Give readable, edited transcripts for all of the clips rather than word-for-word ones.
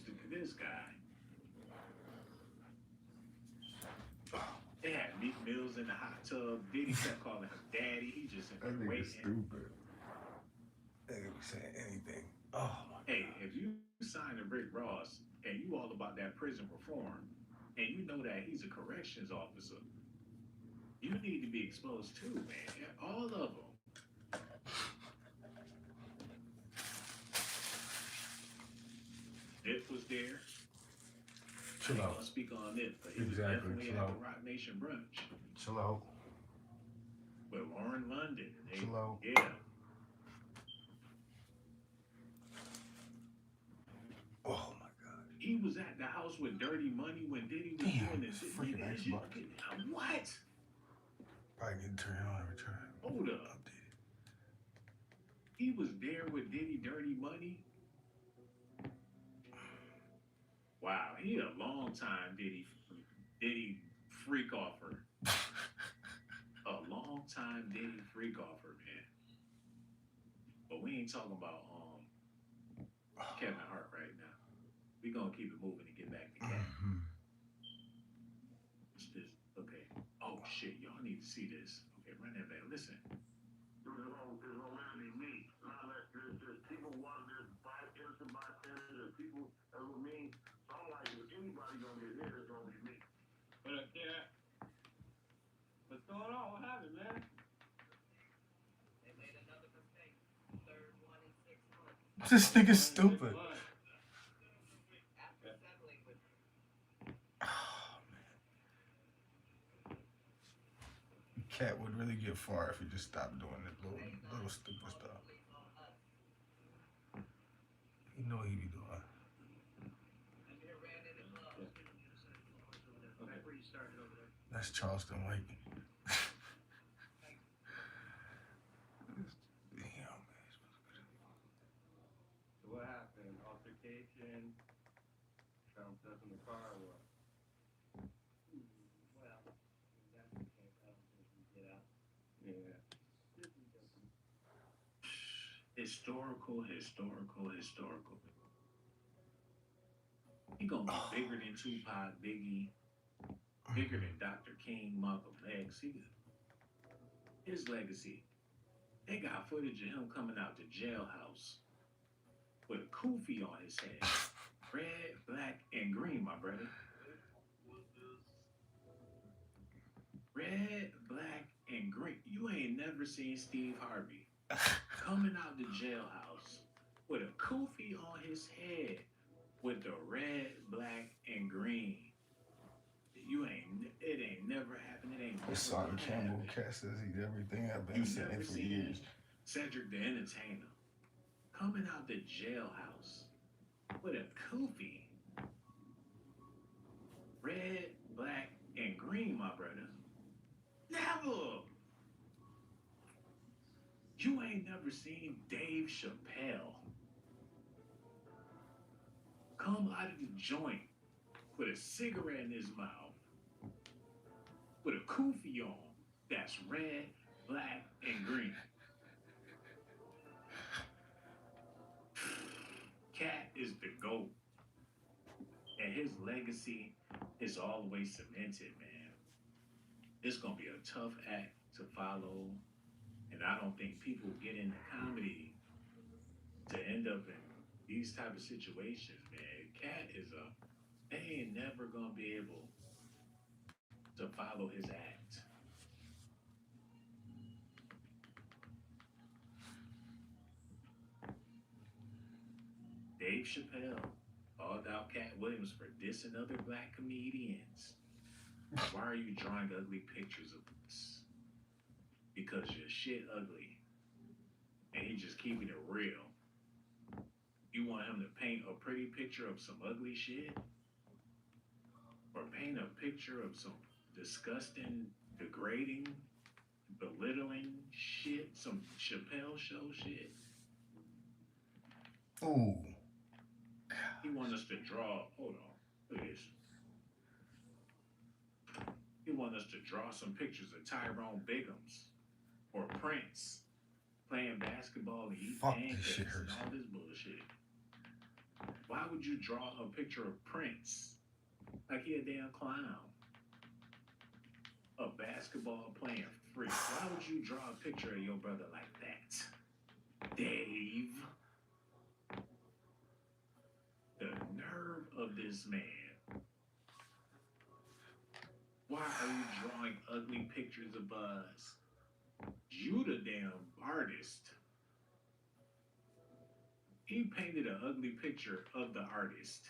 this guy. They had Meek Mills in the hot tub. Diddy kept calling him daddy. He just in That there nigga waiting. stupid. That nigga be saying anything. Oh my Hey, god. if you sign a Rick Ross and you all about that prison reform, and you know that he's a corrections officer, you need to be exposed too, man. All of them. Nip was there. I Chill ain't out. gonna speak on Nip, but he was Exactly. definitely Chill at the out. Rock Nation brunch Chill out. with Lauren London. Chill out. Yeah, Oh my god. he was at the house with Dirty Money when Diddy was Damn, doing this this. freaking Nigga, is you Xbox. what? Probably need to turn it on every time. Hold up. Update it. He was there with Diddy Dirty Money. Wow, he a long time Diddy freak offer. A long time Diddy freak offer, man. But we ain't talking about Kevin Hart right now. We gonna keep it moving and get back to Cat. Mhm. It's this okay. Oh shit, y'all need to see this. Okay, run that back. Listen. It's gonna me. There's people want this innocent bystanders. There's people that will mean. So I'm like, if anybody gonna get hit, it's gonna be me. But yeah, what's going on? What happened, man? They made another mistake. Third one in 6 months. This nigga's stupid. After settling with Oh man. Cat would really get far if he just stopped doing that little stupid stuff. You know what he be doing. That's Charleston White. Damn, man. So what happened? Altercation? Found stuff in the car or what? well, that's the case. I don't think we get out. Yeah. Historical. He gonna be bigger than Tupac, Biggie, bigger than Dr. King, Malcolm X. His legacy. They got footage of him coming out the jailhouse with a kufi on his head. Red, black, and green, my brother. Red, black, and green. You ain't never seen Steve Harvey coming out the jailhouse with a kufi on his head with the red, black, and green. It ain't never happened. It ain't never Son gonna Campbell happen. Cat says he's everything I've You been saying never for years. seen Cedric the Entertainer coming out the jailhouse with a kufi, red, black, and green, my brother. Never. You ain't never seen Dave Chappelle come out of the joint with a cigarette in his mouth, with a kufi on that's red, black, and green. Cat is the GOAT. And his legacy is always cemented, man. It's gonna be a tough act to follow. And I don't think people get into comedy to end up in these type of situations, man. Cat is they ain't never gonna be able to follow his act. Dave Chappelle called out Cat Williams for dissing other black comedians. Why are you drawing ugly pictures of us? Because your shit ugly. And he just keeping it real. You want him to paint a pretty picture of some ugly shit? Or paint a picture of some disgusting, degrading, belittling shit? Some Chappelle show shit? Ooh. He want us to draw, hold on, look at this. He want us to draw some pictures of Tyrone Biggums or Prince playing basketball and eat Fuck, this shit pancakes and hurts. all this bullshit. Why would would you draw a picture of Prince like he a damn clown? A basketball playing freak. Why would you draw a picture of your brother like that? Dave. The nerve of this man. Why are you drawing ugly pictures of us? You the damn artist. He painted an ugly picture of the artist.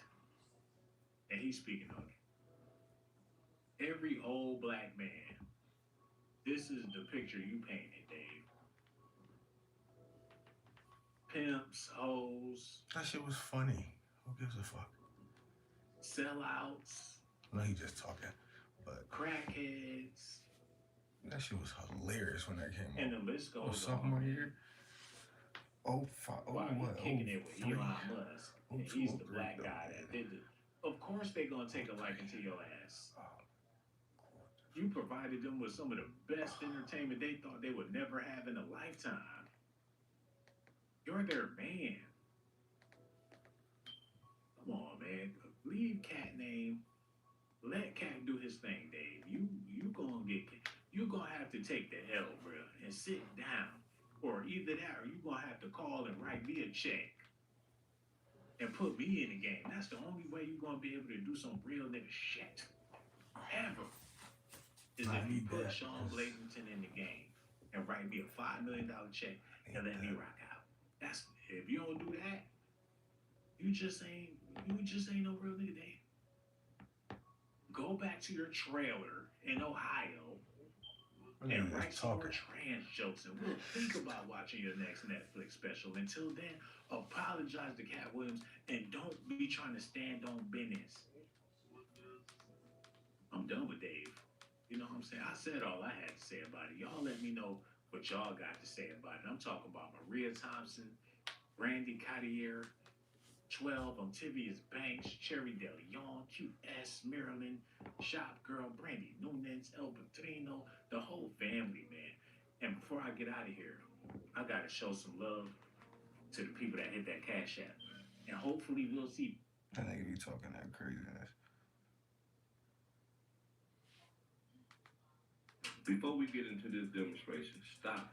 And he's speaking ugly. Every old black man. This is the picture you painted, Dave. Pimps, hoes. That shit was funny. Who gives a fuck? Sellouts. No, he just talking. But crackheads. That shit was hilarious when that came out. And the list goes sophomore on. year. Oh, what? Kicking it with Elon Musk. Oh, And he's the black guy that did it. Of course they're gonna take a liking to your ass. You provided them with some of the best entertainment they thought they would never have in a lifetime. You're their man. Come on, man. Leave Cat name. Let Cat do his thing, Dave. You gonna have to take the L, bro, and sit down. Or either that, or you gonna have to call and write me a check and put me in the game. That's the only way you gonna be able to do some real nigga shit ever. Is if you put Sean Blayton in the game and write me a $5 million check and let me rock out. That's if you don't do that, you just ain't no real nigga, Dave. Go back to your trailer in Ohio and write some more trans jokes, and we'll think about watching your next Netflix special. Until then, apologize to Cat Williams and don't be trying to stand on business. I'm done with Dave. You know what I'm saying? I said all I had to say about it. Y'all let me know what y'all got to say about it. I'm talking about Maria Thompson, Brandy Cartier, 12, Ontivious Banks, Cherry De Leon, QS, Maryland, Shop Girl, Brandy Nunez, El Patrino, the whole family, man. And before I get out of here, I got to show some love to the people that hit that Cash App. And hopefully we'll see. That nigga be talking that craziness. Before we get into this demonstration, stop.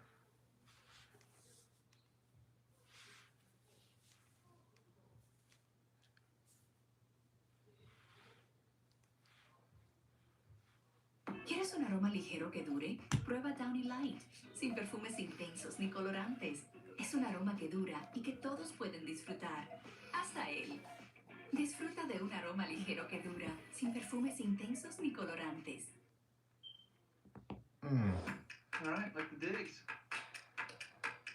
¿Quieres un aroma ligero que dure? Prueba Downy Light, sin perfumes intensos ni colorantes. Es un aroma que dura y que todos pueden disfrutar, hasta él. Disfruta de un aroma ligero que dura, sin perfumes intensos ni colorantes. All right, like the digs.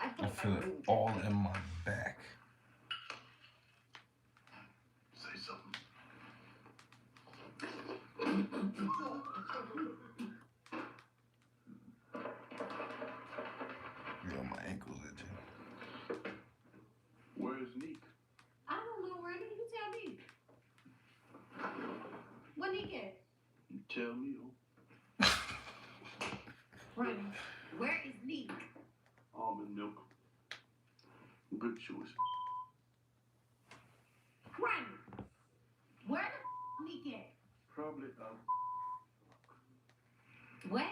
I feel it all in my back. Say something. Yo, my ankles itching. Where's Neek? I don't know, Randy. You tell me. What Nick at? You tell me. Randy, where is Nick? Almond milk. Good choice. Randy, where the Nick at? Probably What?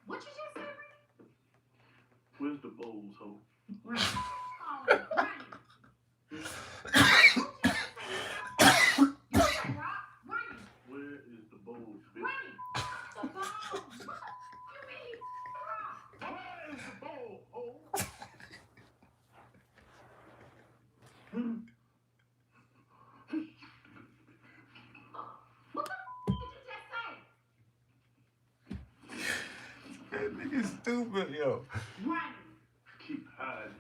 What you just said, Randy? Where's the bowls, ho? Randy. Oh, Randy. You said rock? Randy. Where is the bowls, bitch? Randy. The ball. What you mean? Rock. Where is the bowl, ho? What the did you just say? That nigga stupid, yo. Randy. Keep hiding.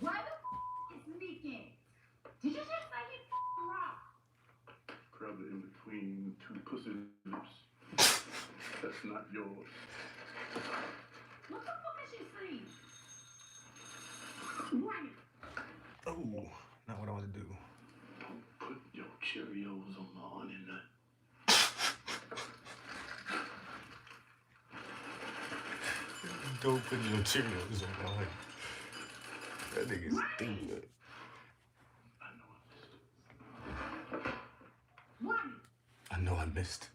Where the is Nick at? Did you just say he rock? Probably in between two pussy lips. That's not yours. What the fuck is she saying? Randy. Oh, not what I want to do. Don't put your Cheerios on my honey nut. Don't put your Cheerios on my head. That nigga's stupid. I know I missed it. One. I know I missed.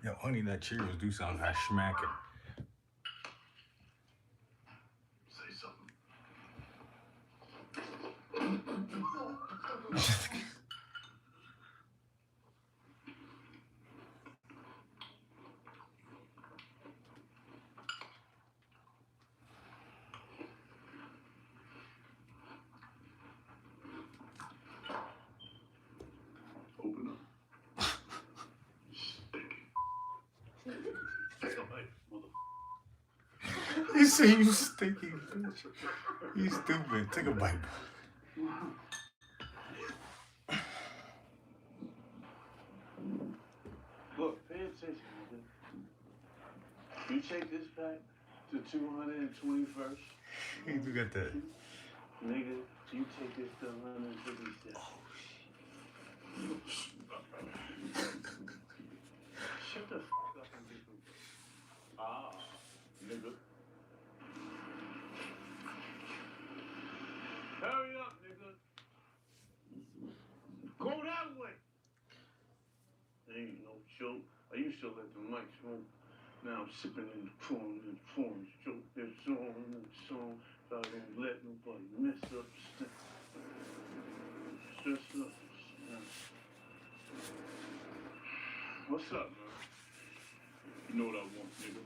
Yo, Honey Nut Cheerios do sound like smacking. Say something. Open up. Sticky. Take a bite, mother. You say you stinky bitch. You stupid. Take a bite. Look, pay attention, nigga. You take this back to 221st. You do got that. Nigga, you take this to 157. Shut the f up and get some. Ah, nigga. Hurry up, nigga. Go that way. Ain't no joke. I used to let the mic smoke. Now I'm sipping in the forms. Joke this song and song. So I don't let nobody mess up. Stress up. What's up, man? You know what I want, nigga.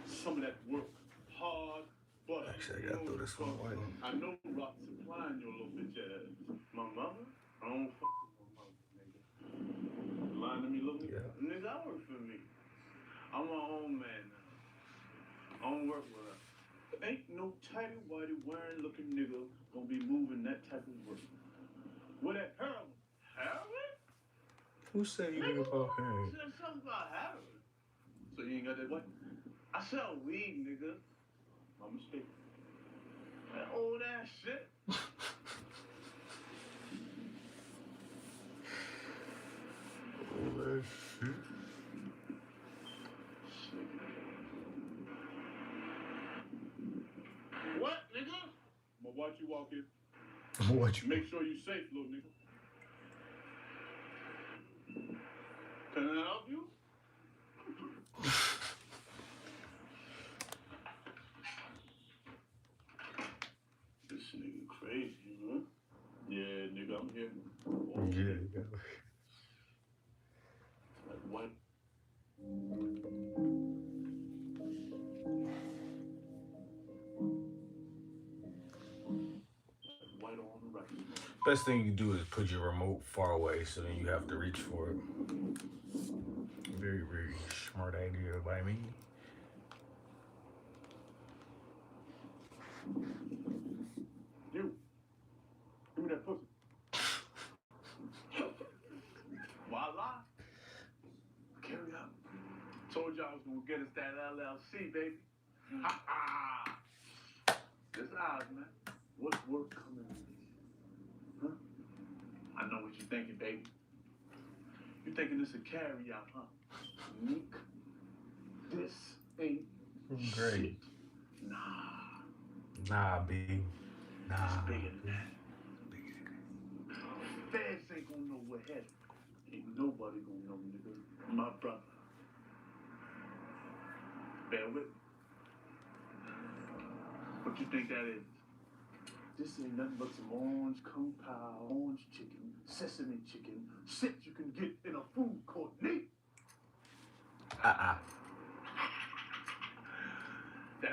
Some of that work. Hard, but Actually, I gotta throw this one away. I know Rock supplying your little bitch ass. My mother? I don't fuck with my mother, nigga. You lying to me, little nigga? Yeah. Nigga, I work for me. I'm my own man now. I don't work with her. Ain't no tighty whitey wearing looking nigga gonna be moving that type of work. What that heroin? Heroin? Who said anything about You him? said something about heroin. So you ain't got that what? I sell weed, nigga. My mistake. That old ass shit. Oh, that shit. What, nigga? I'ma watch you walk in. I'm gonna watch you. Make sure you safe, little nigga. Can I help you? This nigga crazy, huh? Yeah, nigga, I'm here. Oh, Yeah. like what? White on the right. Best thing you do is put your remote far away so then you have to reach for it. Very, very smart idea by me. You. Give me that pussy. Voila. Carry up. Told y'all I was gonna get us that LLC, baby. Ha ha. This ours, man. What's work coming in? Huh? I know what you're thinking, baby. You thinking this a carry out, huh? Nick, this ain't Great. shit. Nah. Nah, B. Nah. It's bigger than that. Feds ain't gonna know we're headed. Ain't nobody gonna know, nigga. My brother. Bear with me. What you think that is? This ain't nothing but some orange kung pao, orange chicken, sesame chicken, shit you can get in a food court, Nate. That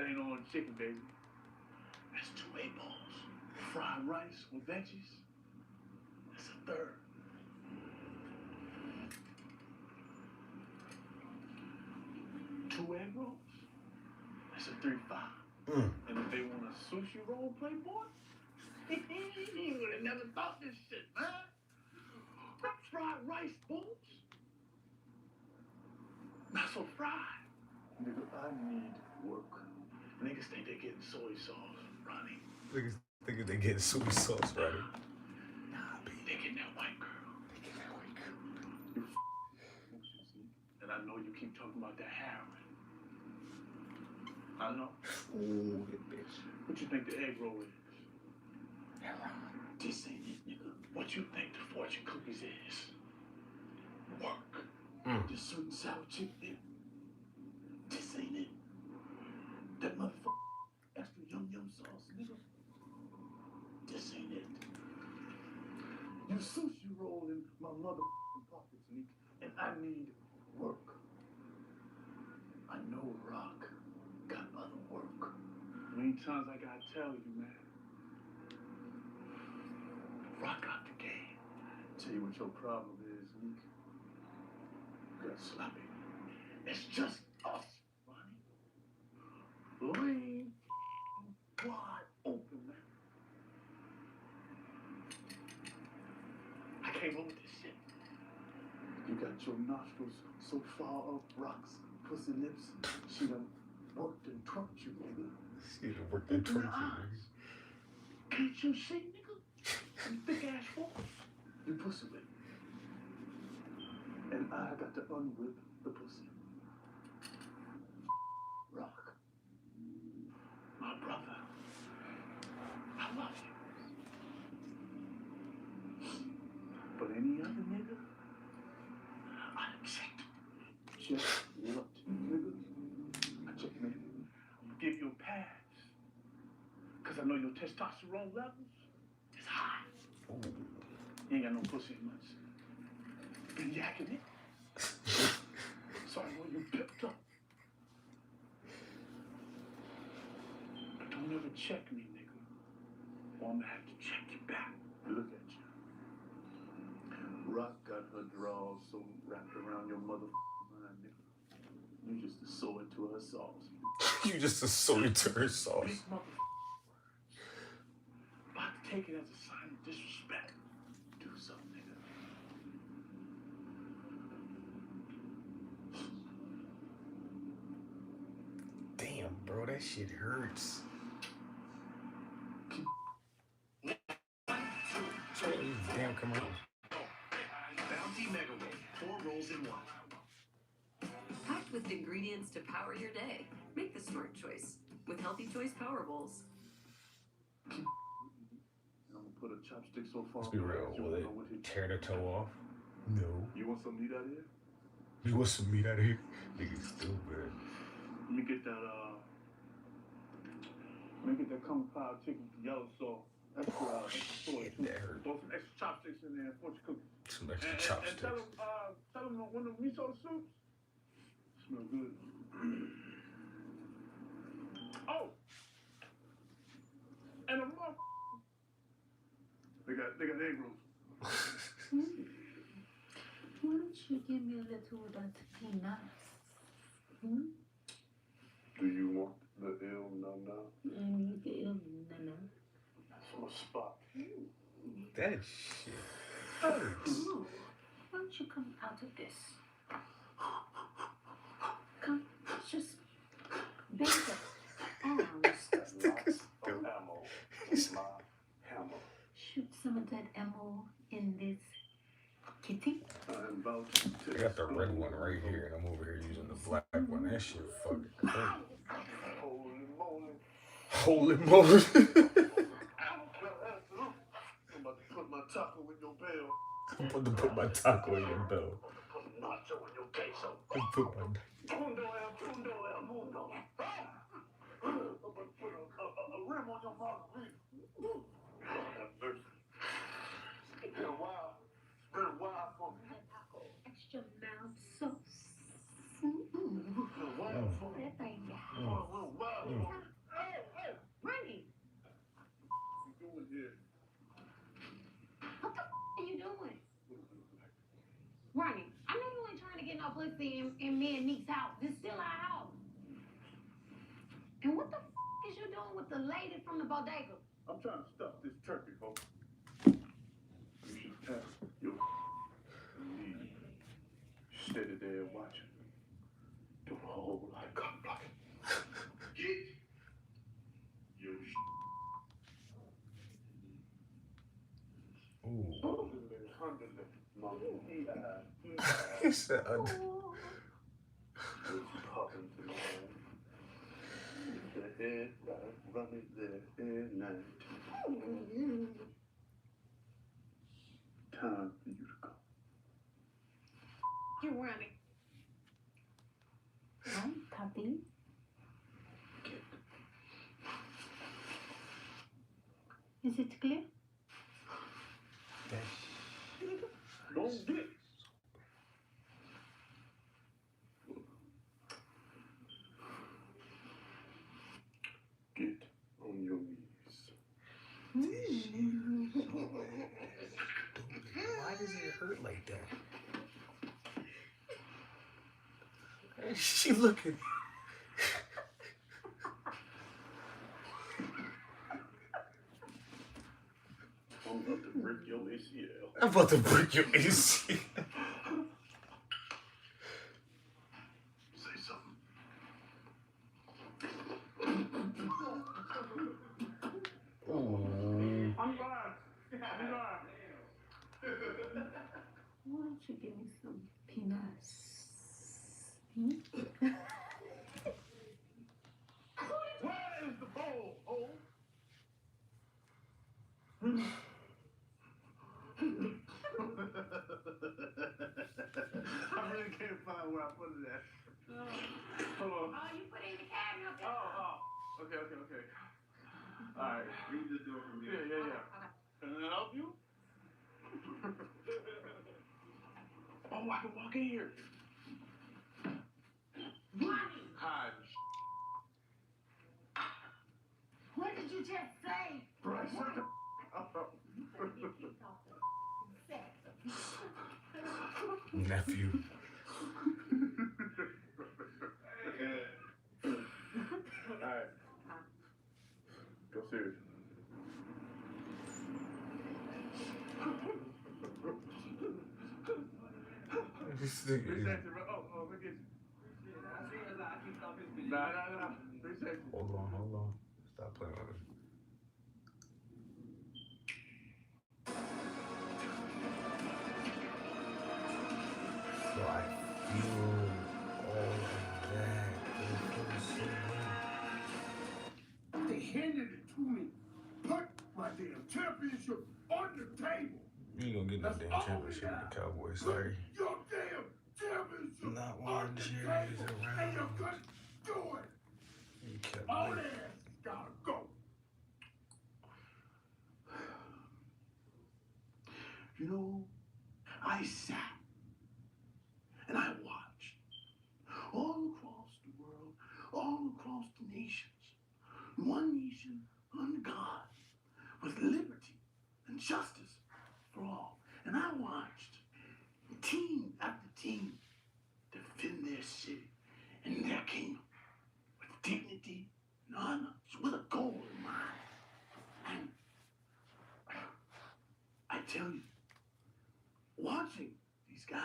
ain't orange chicken, baby. That's 2 A-balls. Fried rice with veggies. That's a third. Two egg rolls. That's a 3-5. And if they want a sushi roll, Playboy, you would have never thought this shit, man. Fried rice balls. Not so fried. Nigga, I need work. Niggas think they getting soy sauce, Ronnie. Niggas thinking they getting soy sauce, right? Nah, B. They getting that white girl. You and I know you keep talking about that heroin. I know. Ooh, that bitch. What you think the egg roll is? This ain't it, nigga. What you think the fortune cookies is? Work. This sweet and sour chicken. This ain't it. That motherfucker extra yum sauce, nigga. This ain't it. You sushi roll in my motherfucking pockets, nigga, and I need work. I know Rock got other work. Many times I gotta tell you, man. Rock out the game. Tell you what your problem is, Nick. You got sloppy. It's just us, Ronnie. Lean wide open, man. I came up with this shit. You got your nostrils so far up Rock's pussy lips, she done worked and trumped you, nigga. She done worked and trumped you, nigga. Can't you see, nigga? You thick ass fuck. You pussy whip. And I got to unwhip the pussy. Rock. My brother. I love you. But any other nigga, I accept. Check what, nigga? I check, man. I'm gonna give you a pass. Cause I know your testosterone levels is high. Ooh. You ain't got no pussy much. Been yakking it. So I know you picked up. But don't ever check me, nigga. Or I'm gonna have to check you back. Look at you. Rock got her drawers so wrapped around your motherfucking mind, nigga. You just a sword to her sauce. You just a sword to her sauce. Big motherfucking words. About to take it as a sign of disrespect. Do something, nigga. Damn, bro, that shit hurts. Damn commercial. Bounty Mega Roll, 4 rolls in 1. Packed with ingredients to power your day. Make the smart choice with Healthy Choice Power Bowls. I'm gonna put a chopstick so far. Let's be real. Will it tear the toe off? No. You want some meat out of here? You want some meat out of here? Nigga, stupid. Let me get that kung pao chicken with yellow sauce. Extra Shit, that hurt. Throw some extra chopsticks in there and fortune cookies. Some extra And chopsticks. tell them one of the miso soups smell good. Oh, and a mother. They got egg rolls. Why don't you give me a little of that peanuts? Do you want the ill no? I need the no. That's my spot. That shit hurts. Ooh, why don't you come out of this? Come, just bend your arms. Lots of ammo in my hammer. Shoot some of that ammo in this kitty. I'm about to I got the red one right here, and I'm over here using the black one. That shit fucking hurt. Holy moly. Holy moly. I'm about to put my taco in your bell. I'm about to put my taco in your bell. Put a nacho in your queso. I'm put my... Mundo el mundo. I'm about to put a rim on your margarita. Lord have mercy. It's been a while. It's been a while for me. Extra mild sauce. It's been a while for me. That thing. A little while for me. Hey! Ronnie, What you doing here? what the are you doing? Ronnie, I know you ain't trying to get no pussy in me and Nick's house. This still our house. And what the is you doing with the lady from the bodega? I'm trying to stuff this turkey, folks. You should test your lead. Steady there watching. Do a whole lot of cock blocking. Get your Ooh. He He said, was popping to mine. The and right, running left and right. Time for you to go. You running. Right, puppy. Is it clear? Don't get. Get on your knees. Why does it hurt like that? She looking. I'm about to break your ACL. I'm about to break your AC. Say something. Ooh. I'm fine. Why don't you give me some peanuts? Where is the bowl, hole? I really can't find where I put it at. Hold on. Oh, you put it in the cabinet up there? Oh. Okay. Alright. You can just do it from here. Yeah. Can I help you? Oh, I can walk in here. Money. Hi. What did you just say? Bryce. Nephew. Alright. Go serious. Appreciate you, bro. Oh, look at you. Nah. Appreciate you. Hold on. Stop playing with me. So I feel all of that. It feels so good. They handed it to me. Put my damn championship on the table. You ain't gonna get no damn championship with the Cowboys, sorry. Your damn championship Not on one the Jerry's table, and you around. couldn't do it. You kept All winning. that ass gotta go. You know, I sat and I watched all across the world, all across the nations, one nation under God with liberty and justice for all. And I watched team after team defend their city and their kingdom with dignity and honor, with a goal in mind. And I tell you, watching these guys,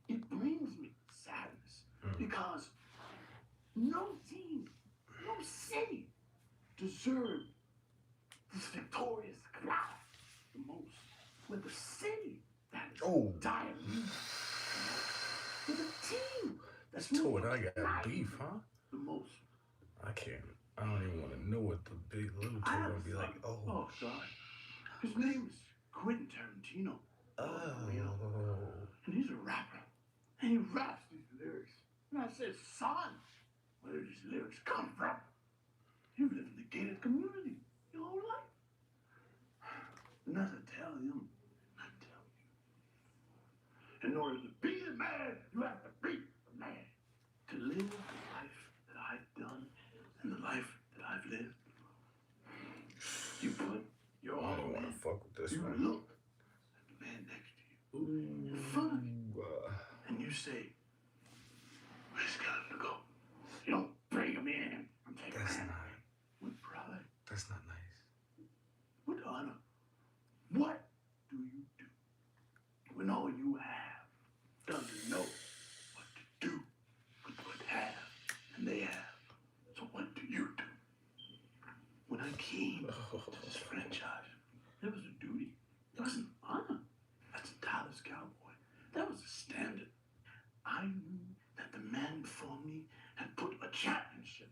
it brings me sadness because no team, no city deserved this victorious clout the most. With a city that is dying, with a team that's Told I got dying beef, huh? the most. I don't even want to know what the big little two gonna be like. Oh God. His name is Quentin Tarantino. And he's a rapper. And he raps these lyrics. And I said, son, where do these lyrics come from? You've lived in the gated community your whole life. And as I tell him, I tell you. In order to be the man, you have to be the man. To live the life that I've done and the life that I've lived, you put your I don't all want in. to fuck with this You one. look at the man next to you, in front of you, and you say, we just got him to go. You don't bring him in and take him in. With pride, That's not nice. with honor. What do you do when all you have doesn't know what to do with what have and they have? So what do you do? When I came to this franchise, there was a duty. There was an honor. That's a Dallas Cowboy. That was a standard. I knew that the man before me had put a championship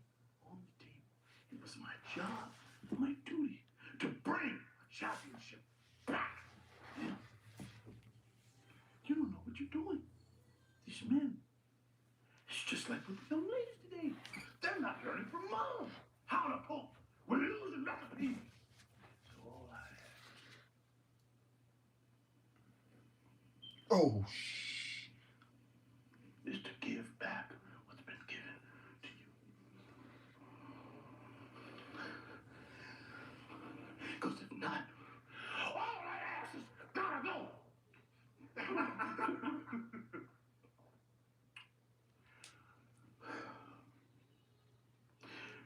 It's my job, my duty, to bring a championship back. Yeah. You don't know what you're doing. These men, it's just like with the young ladies today. They're not learning from mom. How to pump. We're losing recipes. So all I Oh, is to give back what's been given to you. Because if not, all that ass is gotta go.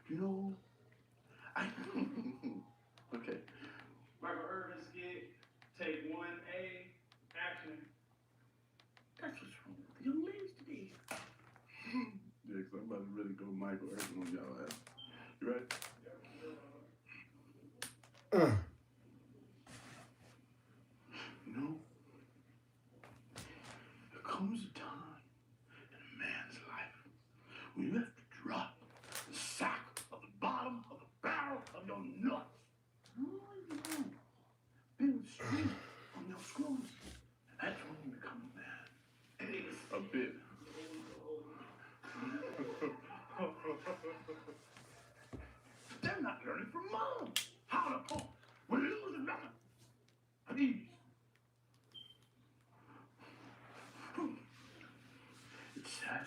You know, I. Okay. Michael Irvin skit, take 1A, action. That's what's wrong with the young ladies today. Yeah, because I'm about to really go Michael Irvin on y'all ass. You ready? You know, there comes a time in a man's life when you have to drop the sack of the bottom of the barrel of your nuts. Oh, you know, build strength on your screws. That's when you become a man. A bit. They're not learning from mom. How to pump. We're losing nothing. Please. It's sad.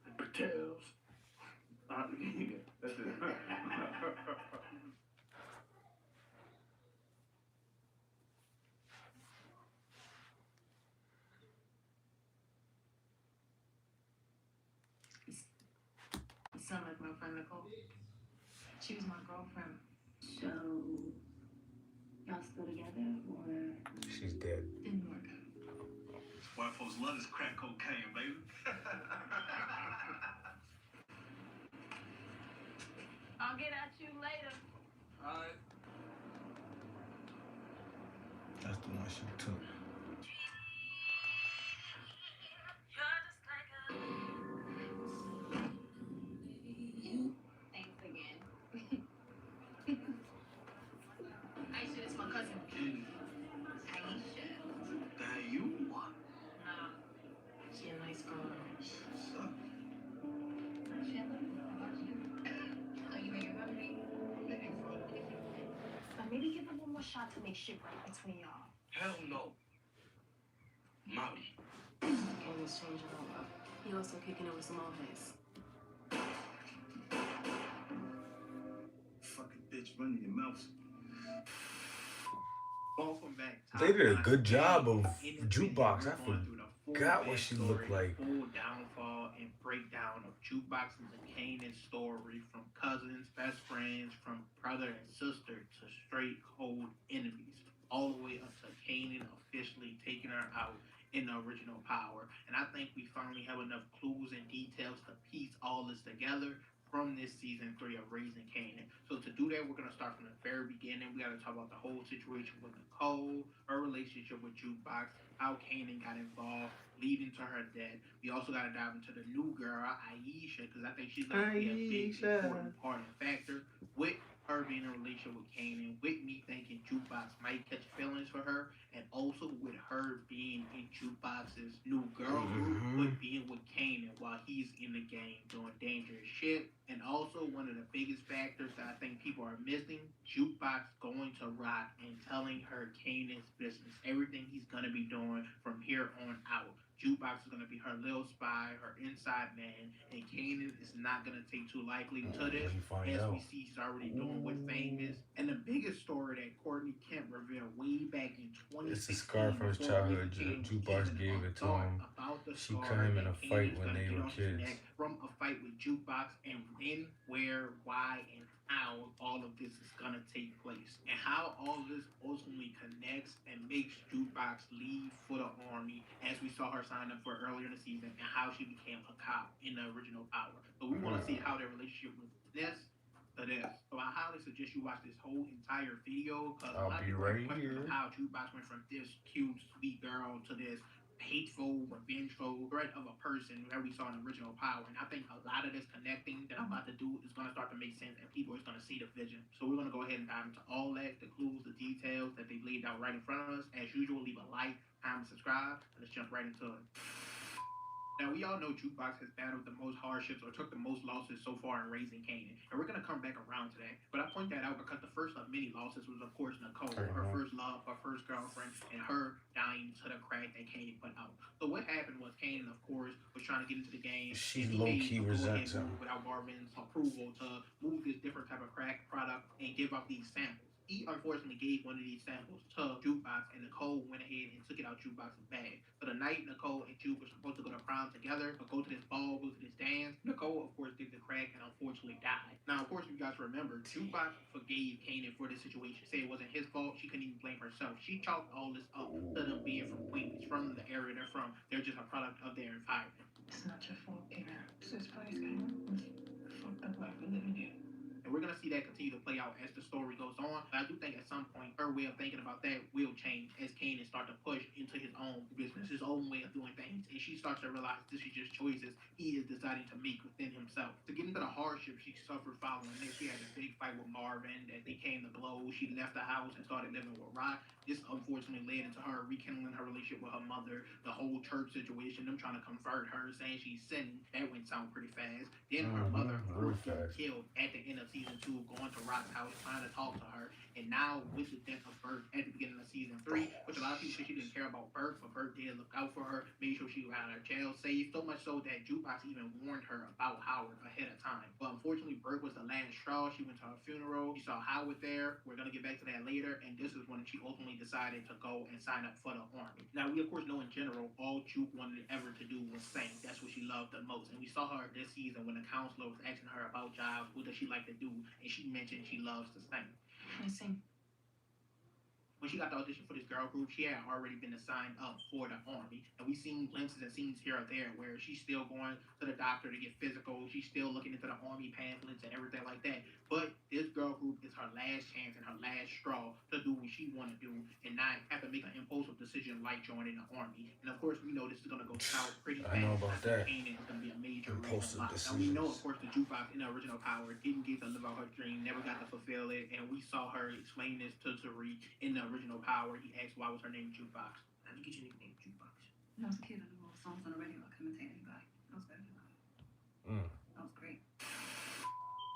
It Patels. Yeah, that's it. You sound like my friend Nicole. She was my girlfriend. So, y'all still together, or she's dead. didn't work out? White folks love this crack cocaine, baby. I'll get at you later. All right. That's the one she took. Thanks again. Aisha, it's my cousin. Aisha. That you? Nah, she a nice girl. Suck. Chandler, how about you? Oh, you make it about me? But maybe give it one more shot to make shit right between y'all. Hell no. Molly. Candy's changing over. He also kicking it with some old heads. Fucking bitch running your mouth. Welcome back. They did a good job of Jukebox. I forgot what she looked like. Full downfall and breakdown of Jukebox's and Kanan's story, from cousins, best friends, from brother and sister to straight cold enemies, all the way up to Kanan officially taking her out in the original Power. And I think we finally have enough clues and details to piece all this together from this season 3 of Raising Kanan. So to do that, we're gonna start from the very beginning. We gotta talk about the whole situation with Nicole, her relationship with Jukebox, how Kanan got involved, leading to her death. We also gotta dive into the new girl, Aisha, because I think she's gonna be a big important part and factor with her being in a relationship with Kanan, with me thinking Jukebox might catch feelings for her, and also with her being in Jukebox's new girl group, but being with Kanan while he's in the game doing dangerous shit. And also one of the biggest factors that I think people are missing, Jukebox going to Rock and telling her Kanan's business, everything he's gonna be doing from here on out. Jukebox is gonna be her little spy, her inside man, and Kanan is not gonna take too lightly to this, as we see he's already doing with Famous. And the biggest story that Courtney Kemp revealed way back in 2016, It's a scar from his childhood. Jukebox gave it to him. She cut him in a fight when they were kids. From a fight with Jukebox, and when, where, why, and how all of this is gonna take place, and how all of this ultimately connects and makes Jukebox leave for the army, as we saw her sign up for earlier in the season, and how she became a cop in the original Power. So we want to see how their relationship with this to this. So I highly suggest you watch this whole entire video, because a lot of people are questioning how Jukebox went from this cute, sweet girl to this hateful, revengeful threat of a person that we saw in original Power. And I think a lot of this connects that thing that I'm about to do is going to start to make sense and people are going to see the vision. So we're going to go ahead and dive into all that, the clues, the details that they've laid out right in front of us. As usual, leave a like, comment, subscribe, and let's jump right into it. Now, we all know Jukebox has battled the most hardships or took the most losses so far in raising Kanan, and we're going to come back around to that. But I point that out because the first of many losses was, of course, Nicole, her first love, her first girlfriend, and her dying to the crack that Kanan put out. So what happened was Kanan, of course, was trying to get into the game. She and he low-key made a resents go-ahead him. move without Marvin's approval to move this different type of crack product and give out these samples. He unfortunately gave one of these samples to Jukebox, and Nicole went ahead and took it out Jukebox's bag. So the night Nicole and Juke were supposed to go to prom together, or go to this ball, go to this dance, Nicole, of course, did the crack and unfortunately died. Now, of course, you guys remember, Jukebox forgave Kanan for this situation, said it wasn't his fault, she couldn't even blame herself. She chalked all this up to them being from Queens, from the area they're from. They're just a product of their environment. It's not your fault, Kanan. Sis, please, Kanan. Fucked up life we're living in. And we're going to see that continue to play out as the story goes on. But I do think at some point, her way of thinking about that will change as Kanan starts to push into his own business, his own way of doing things. And she starts to realize this is just choices he is deciding to make within himself. To get into the hardship she suffered following this, she had a big fight with Marvin that they came to blows. She left the house and started living with Rock. This unfortunately led into her rekindling her relationship with her mother, the whole church situation, them trying to convert her, saying she's sinning. That went sound pretty fast. Then her mother, of course, getting killed at the end of season 2, going to Rock's house, trying to talk to her. And now with the death of Burke at the beginning of season 3, which a lot of people say she didn't care about Burke, but Burke did look out for her, made sure she got out of jail safe, so much so that Jukebox even warned her about Howard ahead of time. But unfortunately, Burke was the last straw. She went to her funeral. She saw Howard there. We're going to get back to that later. And this is when she ultimately decided to go and sign up for the Army. Now, we of course know in general, all Juke wanted ever to do was sing. That's what she loved the most. And we saw her this season when the counselor was asking her about jobs, what does she like to do? And she mentioned she loves to sing. I sing. When she got the audition for this girl group, she had already been assigned up for the Army. And we've seen glimpses and scenes here or there where she's still going to the doctor to get physical. She's still looking into the Army pamphlets and everything like that. But this girl group is her last chance and her last straw to do what she want to do and not have to make an impulsive decision like joining the Army. And of course, we know this is going to go south pretty fast. I know about that. Kanan is going to be a major Impulsive reason why. Now, we know, of course, the Jukebox in the original Power didn't get to live out her dream, never got to fulfill it. And we saw her explain this to Tariq in the original Power. He asked why was her name Jukebox. How'd you get your nickname Jukebox? When I was a kid, I knew all the songs on the radio. I couldn't imitate anybody. That was better than that. That was great.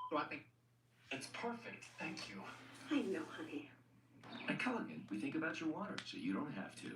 So I think It's perfect, thank you. I know, honey. At Culligan, we think about your water, so you don't have to.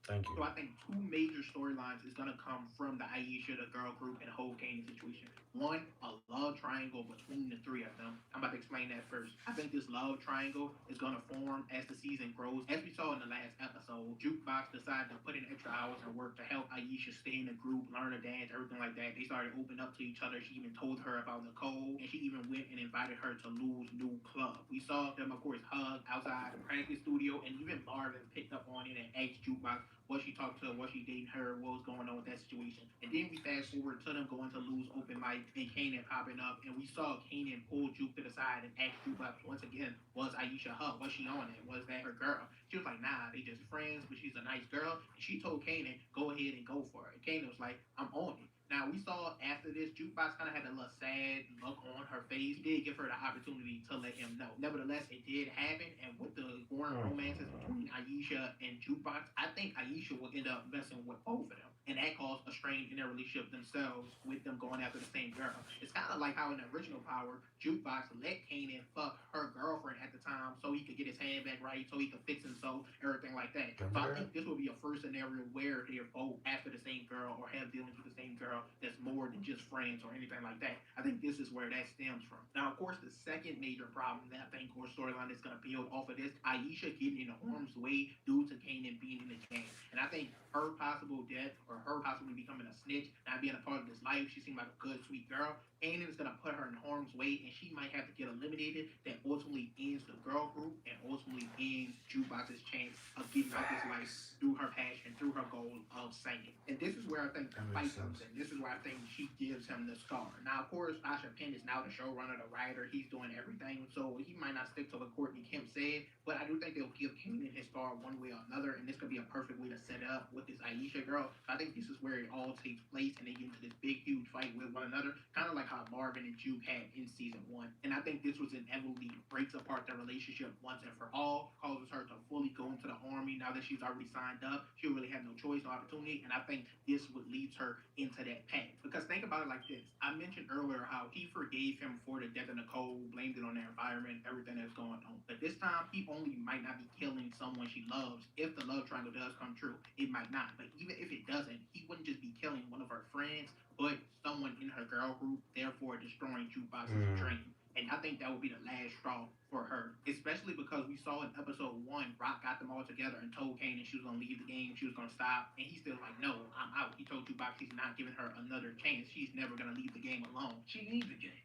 Thank you. So I think 2 major storylines is gonna come from the Aisha, the girl group, and Hove Kanan situation. One, a love triangle between the 3 of them. I'm about to explain that first. I think this love triangle is gonna form as the season grows. As we saw in the last episode, Jukebox decided to put in extra hours of work to help Aisha stay in the group, learn to dance, everything like that. They started opening up to each other. She even told her about Nicole, and she even went and invited her to Lou's new club. We saw them, of course, hug outside the practice studio, and even Marvin picked up on it and asked Jukebox what she talked to her, what she dating her, what was going on with that situation. And then we fast forward to them going to Lou's open mic and Kanan popping up, and we saw Kanan pull Juke to the side and ask Jukebox once again, was Aisha her? Was she on it? Was that her girl? She was like, nah, they just friends, but she's a nice girl. And she told Kanan, go ahead and go for it. And Kanan was like, I'm on it. Now, we saw after this, Jukebox kind of had a little sad look on her face. He did give her the opportunity to let him know. Nevertheless, it did happen, and with the foreign romances between Aisha and Jukebox, I think Aisha will end up messing with both of them. And that caused a strain in their relationship themselves with them going after the same girl. It's kind of like how in the original Power, Jukebox let Kanan fuck her girlfriend at the time so he could get his hand back right, so he could fix himself, everything like that. So I think this will be a first scenario where they're both after the same girl or have dealings with the same girl that's more than just friends or anything like that. I think this is where that stems from. Now, of course, the second major problem that I think or storyline is going to build off of this, Aisha getting in harm's way due to Kanan being in the game. And I think her possible death or her possibly becoming a snitch, not being a part of this life, she seemed like a good, sweet girl. Kanan is going to put her in harm's way, and she might have to get eliminated. That ultimately ends the girl group and ultimately ends Jukebox's chance of getting out this life through her passion, through her goal of singing. And this is where I think the fight comes in. This this is where I think she gives him the scar. Now, of course, Asha Penn is now the showrunner, the writer. He's doing everything, so he might not stick to what Courtney Kemp said, but I do think they'll give Kanan his scar one way or another, and this could be a perfect way to set it up with this Aisha girl. So I think this is where it all takes place, and they get into this big, huge fight with one another, kind of like how Marvin and Juke had in season 1. And I think this was inevitably breaks apart their relationship once and for all, causes her to fully go into the army now that she's already signed up. She'll really have no choice, no opportunity, and I think this would lead her into that path. Because think about it like this. I mentioned earlier how he forgave him for the death of Nicole, blamed it on their environment, everything that's going on. But this time, he only might not be killing someone she loves. If the love triangle does come true, it might not. But even if it doesn't, he wouldn't just be killing one of her friends, but someone in her girl group, therefore destroying Jukebox's dream. And I think that would be the last straw for her, especially because we saw in episode 1, Rock got them all together and told Kanan she was going to leave the game, she was going to stop, and he's still like, no, I'm out. He told Jukebox he's not giving her another chance. She's never going to leave the game alone. She needs the game.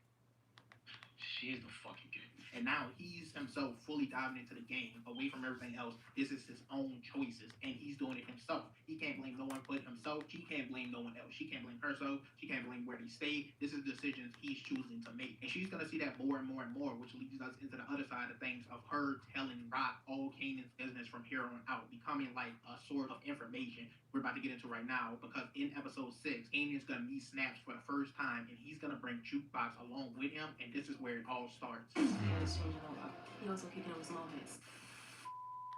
She is the fucking game. And now he's himself fully diving into the game, away from everything else. This is his own choices, and he's doing it himself. He can't blame no one but himself. She can't blame no one else. She can't blame herself. She can't blame where he stayed. This is decisions he's choosing to make. And she's going to see that more and more and more, which leads us into the other side of things of her telling Rock all Kanan's business from here on out, becoming like a sort of information we're about to get into right now, because in episode 6, Kanan's going to meet Snaps for the first time, and he's going to bring Jukebox along with him, and this is where it all starts. He also keeping those moments.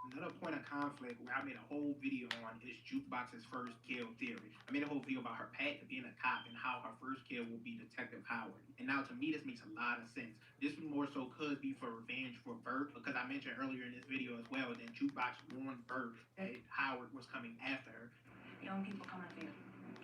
Another point of conflict where I made a whole video on is Jukebox's first kill theory. I made a whole video about her path to being a cop and how her first kill will be Detective Howard. And now to me, this makes a lot of sense. This more so could be for revenge for Bert, because I mentioned earlier in this video as well that Jukebox warned Bert that Howard was coming after her. Young people coming up here.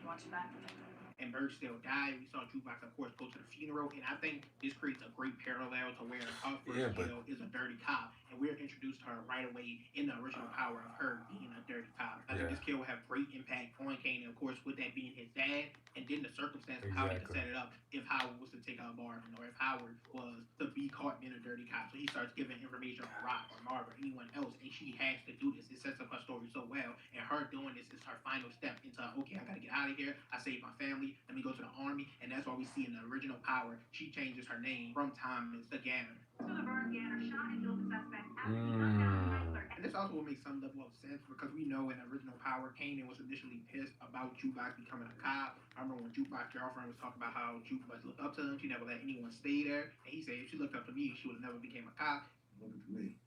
Watch your back, protect them. And Bert still died. We saw Jukebox, of course, go to the funeral, and I think this creates a great parallel to where her first kill is a dirty cop, and we're introduced to her right away in the original power of her being a dirty cop. I think this kill will have great impact on Kanan, of course, with that being his dad, and then the circumstance of how they could set it up if Howard was to take out Marvin, or if Howard was to be caught being a dirty cop. So he starts giving information on Rock or Marvin or anyone else, and she has to do this. It sets up her story so well, and her doing this is her final step into, okay, I gotta get out of here. I saved my family. Let me go to the army, and that's why we see in the original Power, she changes her name from Thomas to Ganner. And this also will make some level of sense, because we know in the original Power, Kanan was initially pissed about Jukebox becoming a cop. I remember when Jukebox's girlfriend was talking about how Jukebox looked up to him. She never let anyone stay there. And he said if she looked up to me, she would have never became a cop. Look at me.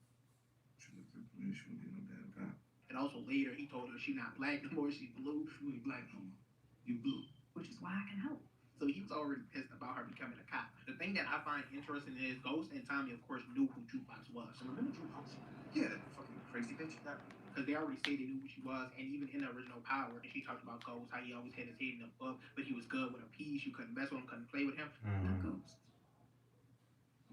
She looked up to me, she wouldn't be no damn cop. And also later, he told her she's not black no more, she's blue. You ain't black no more. You blue. Which is why I can help. So he was already pissed about her becoming a cop. The thing that I find interesting is Ghost and Tommy, of course, knew who Jukebox was. So remember Jukebox? Yeah, that fucking crazy bitch. Because they already said they knew who she was, and even in the original Power, and she talked about Ghost, how he always had his head in the book, but he was good with a piece. You couldn't mess with him, couldn't play with him. Ghost.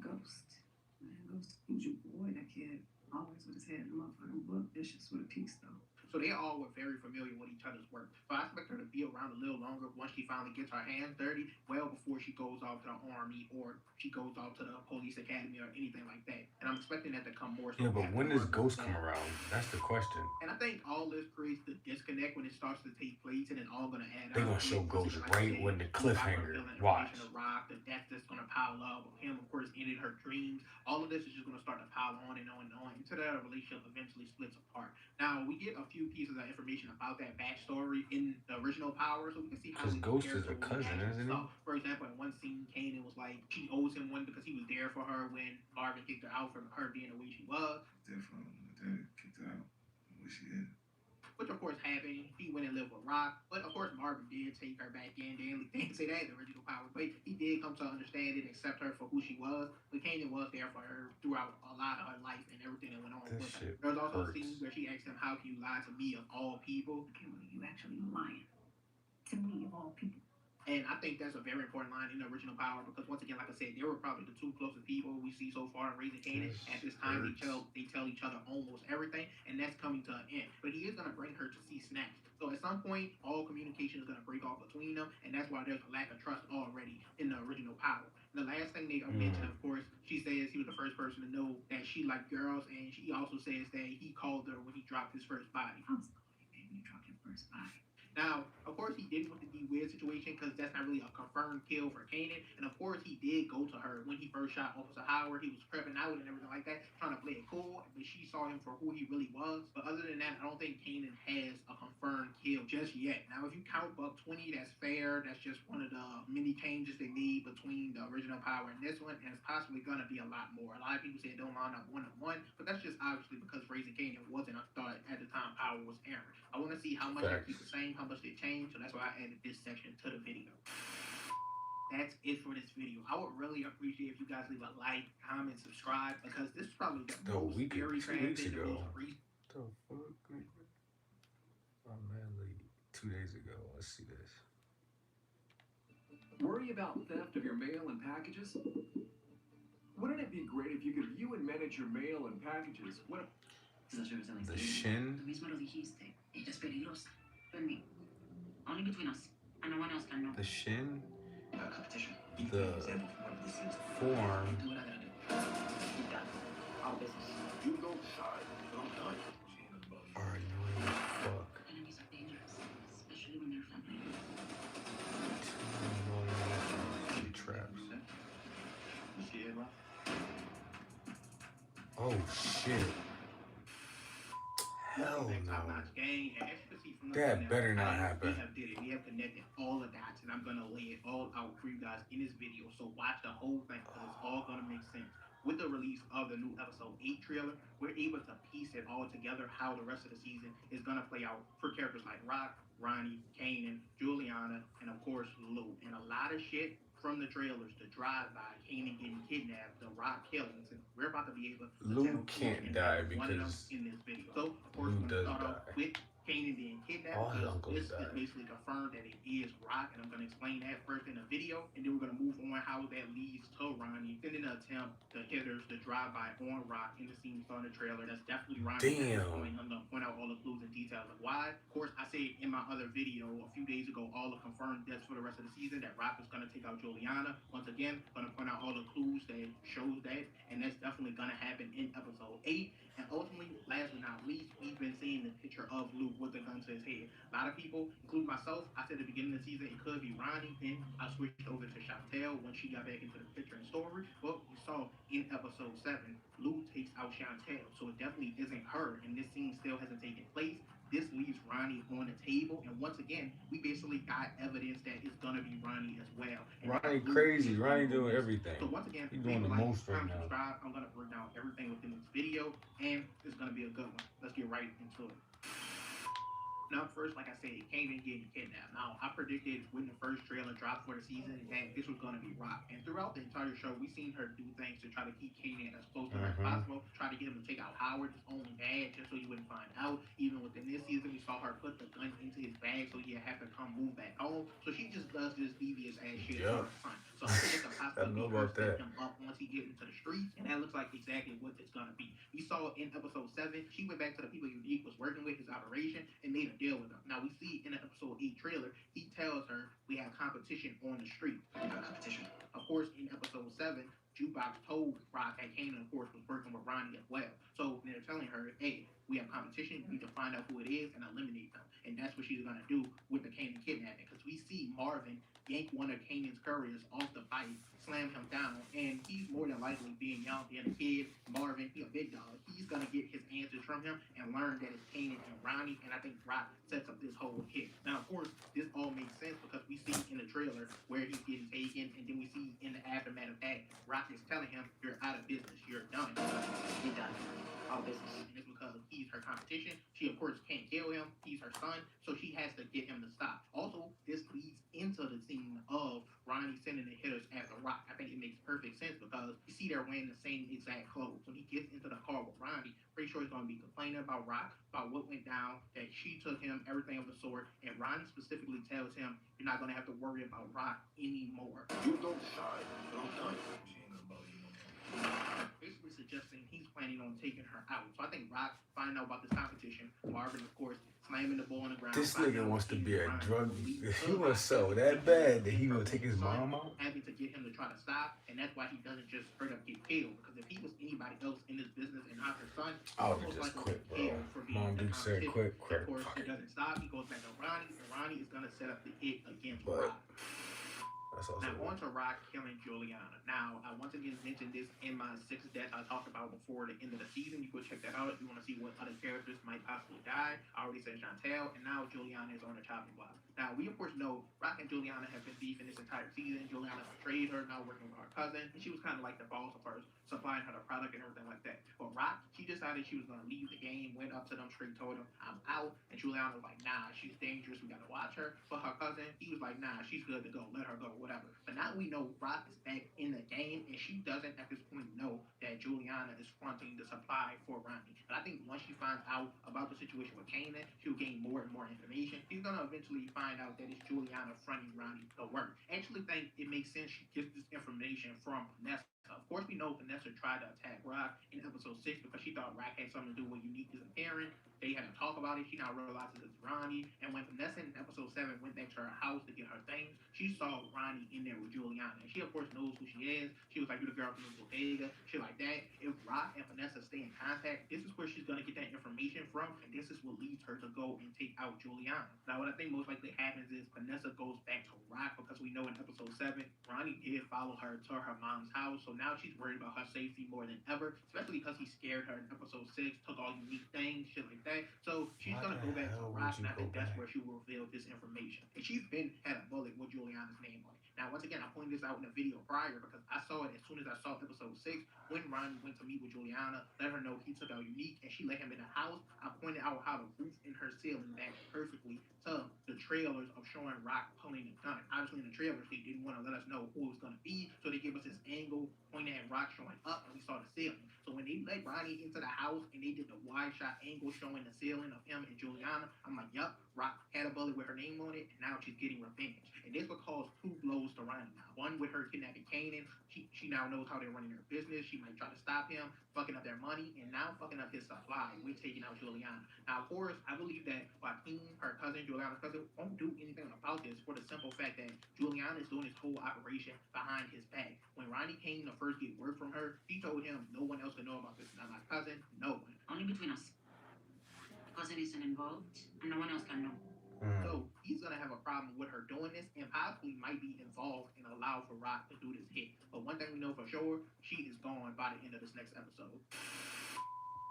Ghost. Man, Ghost, who's your boy? That kid always with his head in the motherfucking book, vicious with a piece, though. So they all were very familiar with each other's work. So I expect her to be around a little longer once she finally gets her hands dirty, well before she goes off to the army or she goes off to the police academy or anything like that. And I'm expecting that to come more so. Yeah, but when does Ghost come around? That's the question. And I think all this creates the disconnect when it starts to take place, and it's all going to add up. They're going to show Ghost right when the cliffhanger. Watch. Rock, the death that's going to pile up, him, of course, ended her dreams. All of this is just going to start to pile on and on and on until that relationship eventually splits apart. Now, we get a few pieces of information about that backstory in the original Power, so we can see how. Because Ghost is a cousin, isn't he? For example, in one scene, Kanan was like, she owes him one because he was there for her when Marvin kicked her out from her being the way she was. Therefore, my daddy kicked her out the way she is. Which of course happened. He went and lived with Rock, but of course Marvin did take her back in. They didn't say that in the original Power, but he did come to understand and accept her for who she was. But Kanan was there for her throughout a lot of her life and everything that went on with her. There was also a scene where she asked him, "How can you lie to me of all people?" I can't believe you actually lying to me of all people. And I think that's a very important line in the original Power, because once again, like I said, they were probably the two closest people we see so far in Raising Kanan. At this time, they tell each other almost everything, and that's coming to an end. But he is going to bring her to see Snaps. So at some point, all communication is going to break off between them, and that's why there's a lack of trust already in the original Power. The last thing they mentioned, of course, she says he was the first person to know that she liked girls, and she also says that he called her when he dropped his first body. I was calling you, baby, when you dropped your first body. Now, of course, he didn't with the D Weird situation because that's not really a confirmed kill for Kanan. And of course, he did go to her when he first shot Officer Howard. He was prepping out and everything like that, trying to play it cool. But she saw him for who he really was. But other than that, I don't think Kanan has a confirmed kill just yet. Now, if you count Buck 20, that's fair. That's just one of the many changes they made between the original Power and this one. And it's possibly going to be a lot more. A lot of people say it don't line up 1-on-1. But that's just obviously because Raising Kanan wasn't a thought at the time Power was airing. I want to see how much they keep the same, how much they change. So that's why I added this section to the video. That's it for this video. I would really appreciate if you guys leave a like, comment, subscribe, because this is probably the most scary fan thing, the most recent. The fuck, nigga? Oh man, like 2 days ago. Let's see this. Worry about theft of your mail and packages? Wouldn't it be great if you could view and manage your mail and packages? The shin? Tú mismo lo dijiste. Ella es peligrosa. Benny, only between us. And no one else can know. The shin? Competition. The form. Our business. You go decide. Don't die. Are annoying as fuck. Enemies are dangerous, especially when they're family. She traps. You see it, Rob? Oh shit. Hell Top-notch no. game, and as you can see from the That better not we happen. have did it. We have connected all the dots, and I'm gonna lay it all out for you guys in this video. So watch the whole thing because it's all gonna make sense. With the release of the new episode 8 trailer, we're able to piece it all together how the rest of the season is gonna play out for characters like Rock, Ronnie, Kanan, Juliana, and of course Lou. And a lot of shit from the trailers, the drive-by, Kanan getting kidnapped, the Rock killings, and we're about to be able to Lou tell can't die one of them because in this video. So of course Lou we're does gonna start off die. with Kanan being kidnapped All his because uncles this is died. basically confirmed that it is Rock, and I'm gonna explain that first in the video, and then we're gonna move on how that leads to Ronnie sending an attempt, the hitters, the drive-by on Rock in the scene we saw in the trailer. That's definitely Ronnie. Damn. I'm gonna point out all the clues and details of why. Of course, I said in my other video a few days ago, all the confirmed deaths for the rest of the season, that Rock is gonna take out Juliana. Once again, gonna point out all the clues that shows that, and that's definitely gonna happen in episode 8. And ultimately, last but not least, we've been seeing the picture of Luke with the gun to his head. A lot of people, including myself, I said at the beginning of the season it could be Ronnie. Then I switched over to Chantel when she got back into the picture and story. But we saw in episode 7, Luke takes out Chantel. So it definitely isn't her, and this scene still hasn't taken place. This leaves Ronnie on the table, and once again, we basically got evidence that it's gonna be Ronnie as well. And Ronnie crazy. Ronnie doing everything. So once again, He's doing the most right now. subscribe. I'm gonna break down everything within this video, and it's gonna be a good one. Let's get right into it. Now, first, like I said, Kanan getting kidnapped. Now, I predicted when the first trailer dropped for the season that this was going to be Rock. And throughout the entire show, we've seen her do things to try to keep Kanan as close to her as possible, try to get him to take out Howard, his own dad, just so he wouldn't find out. Even within this season, we saw her put the gun into his bag so he'd have to come move back home. So she just does this devious ass shit for her son. So I think it's a possibility her set him up once he gets into the streets, and that looks like exactly what it's going to be. We saw in episode 7, she went back to the people Unique was working with, his operation, and made a deal with them. Now, we see in the episode 8 trailer, he tells her we have competition on the street. Competition. Of course, in episode 7, Jukebox told Rock that Kanan, of course, was working with Ronnie as well. So they're telling her, hey, we have competition, we need to find out who it is and eliminate them. And that's what she's going to do with the Kanan kidnapping. Because we see Marvin yank one of Kanan's couriers off the bike, slam him down, and he's more than likely, being young, being a kid, Marvin, he a big dog, he's gonna get his answers from him and learn that it's Kanan and Ronnie, and I think Rock sets up this whole hit. Now, of course, this all makes sense because we see in the trailer where he's getting taken, and then we see in the aftermath of that, Rock is telling him, you're out of business, you're done. You're done. Our business. And it's because he's her competition. She, of course, can't kill him. He's her son, so she has to get him to stop. Also, this leads into the scene of Ronnie sending the hitters after Rock. I think it makes perfect sense because you see they're wearing the same exact clothes. When he gets into the car with Ronnie, pretty sure he's going to be complaining about Rock, about what went down, that she took him, everything of the sort. And Ronnie specifically tells him, you're not going to have to worry about Rock anymore. You go decide. Don't die. Basically suggesting he's planning planning on taking her out. So I think Rock finding out about this competition, Marvin, of course, slamming the ball on the ground, This finding nigga out wants to he be knew a Ronnie drug. would lead He to wants Rock so having that taken her bad that and he her gonna take own his son, mom out. having to get him to try to stop, and that's why he doesn't just straight up get killed. Because if he was anybody else in this business and not her son, I he's would have most just likely quit, get bro. killed for being Mom the Duke said competition. quit. Of Quit. course, Fuck he it. doesn't stop. He goes back to Ronnie, and Ronnie is gonna set up the hit against But Rock. that's also Now, on to Rock killing Juliana. Now, I once again mentioned this in my 6 deaths I talked about before the end of the season. You go check that out if you want to see what other characters might possibly die. I already said Chantel, and now Juliana is on the chopping block. Now, we of course know Rock and Juliana have been beefing this entire season. Juliana betrayed her, now working with her cousin, and she was kind of like the boss of hers, supplying her the product and everything like that. But Rock, she decided she was going to leave the game, went up to them straight, told them, I'm out. And Juliana was like, nah, she's dangerous, we got to watch her. But her cousin, he was like, nah, she's good to go, let her go, whatever. But now we know Rock is back in the game, and she doesn't at this point know that Juliana is fronting the supply for Ronnie. And I think once she finds out about the situation with Kanan, she'll gain more and more information. She's gonna eventually find out that it's Juliana fronting Ronnie the work. I actually think it makes sense she gets this information from Vanessa. Of course, we know Vanessa tried to attack Rock in episode 6 because she thought Rock had something to do with Unique disappearing. They had to talk about it. She now realizes it's Ronnie. And when Vanessa in episode 7 went back to her house to get her things, she saw Ronnie in there with Juliana. And she, of course, knows who she is. She was like, you're the girl from the bodega, shit like that. If Rock and Vanessa stay in contact, this is where she's going to get that information from. And this is what leads her to go and take out Juliana. Now, what I think most likely happens is Vanessa goes back to Rock because we know in episode 7, Ronnie did follow her to her mom's house. So now she's worried about her safety more than ever, especially because he scared her in episode 6, took all Unique things, shit like that. So she's Why gonna the go back to hell would Rock, you and I go think that's back? where she will reveal this information. And she's been had a bullet with Juliana's name on it. Now, once again, I pointed this out in a video prior because I saw it as soon as I saw episode 6 when Ronnie went to meet with Juliana, let her know he took out Unique, and she let him in the house. I pointed out how the roof in her ceiling matched perfectly to the trailers of showing Rock pulling the gun. Obviously, in the trailers, they didn't want to let us know who it was going to be, so they gave us this angle pointing at Rock showing up, and we saw the ceiling. So when they let Ronnie into the house and they did the wide shot angle showing the ceiling of him and Juliana, I'm like, yup, Rock had a bullet with her name on it, and now she's getting revenge. And this will cause 2 blows to Ronnie now. One with her kidnapping Kanan. She now knows how they're running their business. She might try to stop him, fucking up their money, and now fucking up his supply with taking out Juliana. Now, of course, I believe that Joaquin, her cousin, Juliana's cousin, won't do anything about this for the simple fact that Juliana is doing this whole operation behind his back. When Ronnie came to first get word from her, he told him no one else can know about this. Not my cousin, no one. Only between us. The cousin isn't involved, and no one else can know. So he's gonna have a problem with her doing this, and possibly might be involved and allow for Rock to do this hit. But one thing we know for sure, she is gone by the end of this next episode.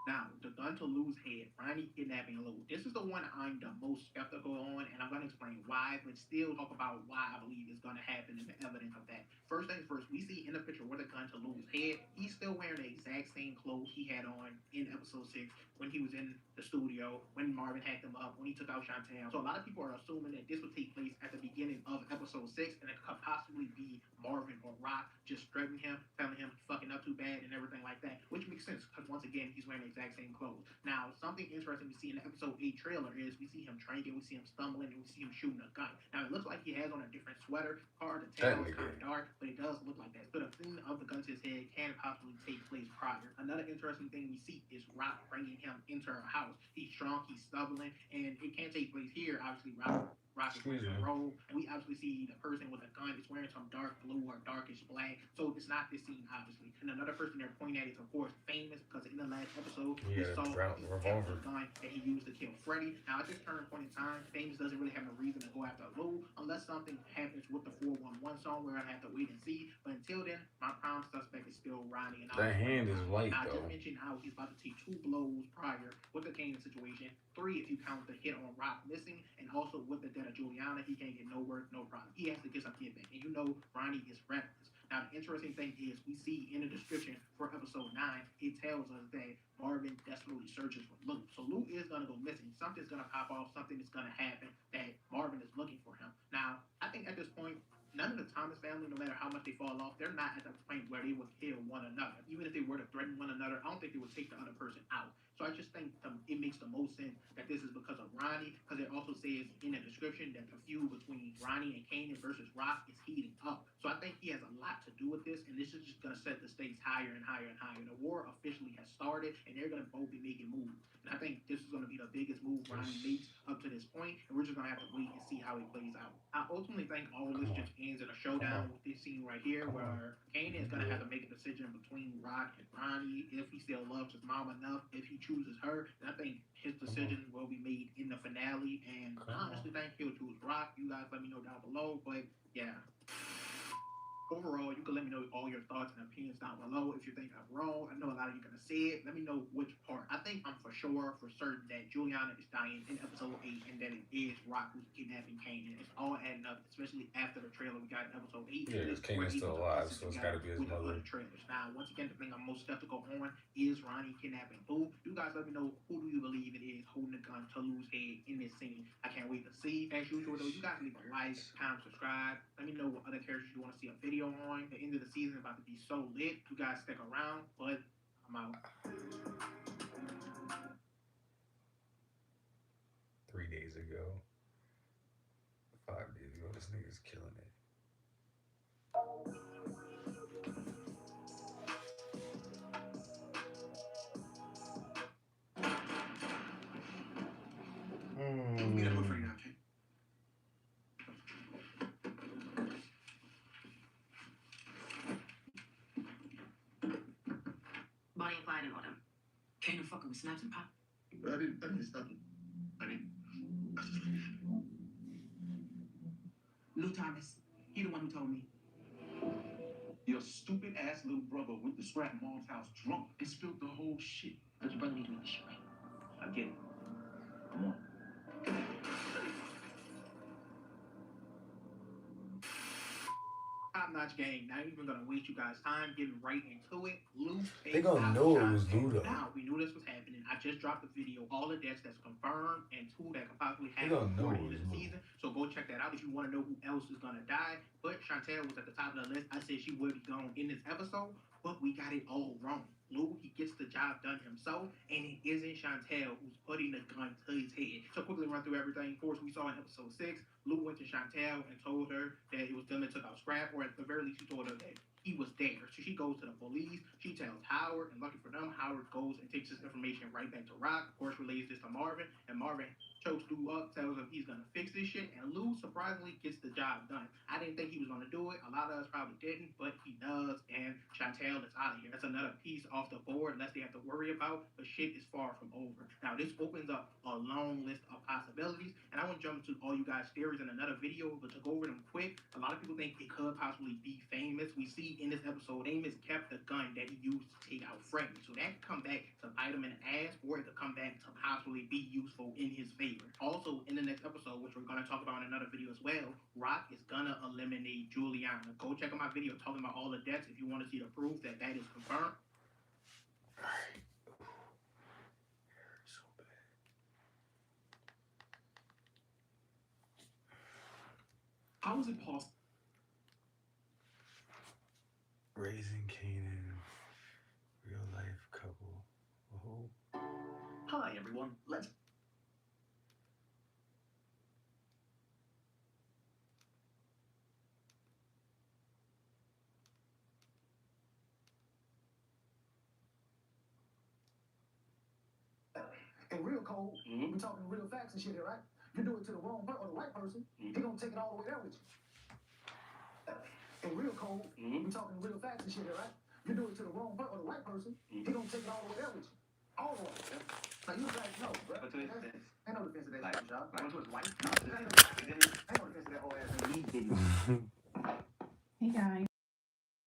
Now, the gun to lose head, Ronnie kidnapping Lou. This is the one I'm the most skeptical on, and I'm going to explain why, but still talk about why I believe it's going to happen and the evidence of that. First things first, we see in the picture with the gun to Lou's head, he's still wearing the exact same clothes he had on in episode 6 when he was in the studio, when Marvin hacked him up, when he took out Chantel. So a lot of people are assuming that this would take place at the beginning of episode 6, and it could possibly be Marvin or Rock just threatening him, telling him he's fucking up too bad and everything like that, which makes sense because once again, he's wearing the exact same clothes. Now, something interesting we see in the episode 8 trailer is we see him drinking, we see him stumbling, and we see him shooting a gun. Now, it looks like he has on a different sweater, hard to tell, it's kind of dark, but it does look like that. So the thing of the gun to his head can possibly take place prior. Another interesting thing we see is Rock bringing him into her house. He's strong, he's stumbling, and it can't take place here. Obviously, Rock is wearing a robe, and we obviously see the person with a gun is wearing some dark blue or darkish black, so it's not this scene, obviously. And another person they're pointing at is, of course, Famous, because in the last episode, we saw the gun that he used to kill Freddy. Now, at this current point in time, Famous doesn't really have no reason to go after Lou, unless something happens with the 411 song. We're going to have to wait and see. But until then, my prime suspect is still Ronnie. And that hand is white, now, though. I just mentioned how he's about to take 2 blows prior with the Kanan situation. 3 if you count the hit on Rock missing, and also with the death of Juliana, he can't get no work, no problem. He has to get some get back. And you know Ronnie is reckless. Now, the interesting thing is we see in the description for episode 9, it tells us that Marvin desperately searches for Lou. So Lou is going to go missing. Something's going to pop off. Something is going to happen that Marvin is looking for him. Now, I think at this point, none of the Thomas family, no matter how much they fall off, they're not at the point where they would kill one another. Even if they were to threaten one another, I don't think they would take the other person out. So I just think it makes the most sense that this is because of Ronnie, because it also says in the description that the feud between Ronnie and Kanan versus Rock is heating up. So I think he has a lot to do with this, and this is just gonna set the stakes higher and higher and higher. The war officially has started, and they're gonna both be making moves. And I think this is gonna be the biggest move Ronnie makes up to this point, and we're just gonna have to wait and see how it plays out. I ultimately think all of this just ends in a showdown with this scene right here, where Kanan is gonna have to make a decision between Rock and Ronnie if he still loves his mom enough, if he chooses her. And I think his decision will be made in the finale, and I honestly think he'll choose Rock. You guys let me know down below, but yeah. Overall, you can let me know all your thoughts and opinions down below. If you think I'm wrong, I know a lot of you are going to say it. Let me know which part. I think I'm for certain that Juliana is dying in episode 8 and that it is Rock who's kidnapping Kanan. It's all adding up, especially after the trailer we got in episode 8. Yeah, because Kanan's still alive, so it's got to be his mother. Other trailers. Now, once again, the thing I'm most skeptical on is Ronnie kidnapping who. You guys let me know, who do you believe it is holding the gun to Lou's head in this scene. I can't wait to see. As usual, though, you guys leave a like, comment, subscribe. Let me know what other characters you want to see a video on. The end of the season is about to be so lit. You guys stick around, but I'm out. 3 days ago, 5 days ago, this nigga's killing it. Meet up with now, okay? Bonnie and Clyde and all them. Kanan fucking with Snaps and Pop. I didn't stop him. I just Lou Thomas. He the one who told me. Your stupid ass little brother went to Scrap Mom's house drunk and spilled the whole shit. But your brother need to make this shit right. I get it. Come on. Top-notch game. Not even gonna waste you guys' time getting right into it. Lou, They gonna know it was Lou, though. Now we knew this was happening. I just dropped the video, all of that's confirmed, and 2 that could possibly They happen gonna know before it the end was of the Lou. season. So go check that out if you want to know who else is gonna die. But Chantel was at the top of the list. I said she would be gone in this episode, but we got it all wrong. Lou, he gets the job done himself, and it isn't Chantel who's putting the gun to his head. So quickly run through everything. Of course, we saw in episode 6, Lou went to Chantel and told her that it was them that took out Scrap, or at the very least, he told her that he was there. So she goes to the police. She tells Howard, and lucky for them, Howard goes and takes this information right back to Rock. Of course, relays this to Marvin, and Marvin chokes Lou up, tells him he's gonna fix this shit, and Lou surprisingly gets the job done. I didn't think he was gonna do it. A lot of us probably didn't, but he does, and Chantel is out of here. That's another piece off the board, less they have to worry about, but shit is far from over. Now, this opens up a long list of possibilities, and I want to jump into all you guys' theories in another video, but to go over them quick, a lot of people think it could possibly be Famous. We see in this episode, Famous kept the gun that he used to take out Freddy, so that could come back to bite him in the ass, or it could come back to possibly be useful in his favor. Also, in the next episode, which we're going to talk about in another video as well, Rock is going to eliminate Juliana. Go check out my video talking about all the deaths if you want to see the proof that that is confirmed. So bad. How is it possible? Raising Kanan, real life couple. Oh. Hi, everyone. Let's. And real cold, we talking real facts and shit here, right? You do it to the wrong person or the right person, he gonna take it all the way there with you. And real cold, we talking real facts and shit here, right? You do it to the wrong person or the right person, he gonna take it all the way there with you. All the way. Now you guys know, bro. Ain't no defense of that shit, y'all. Going to his wife? No, ain't no defense of that whole ass thing.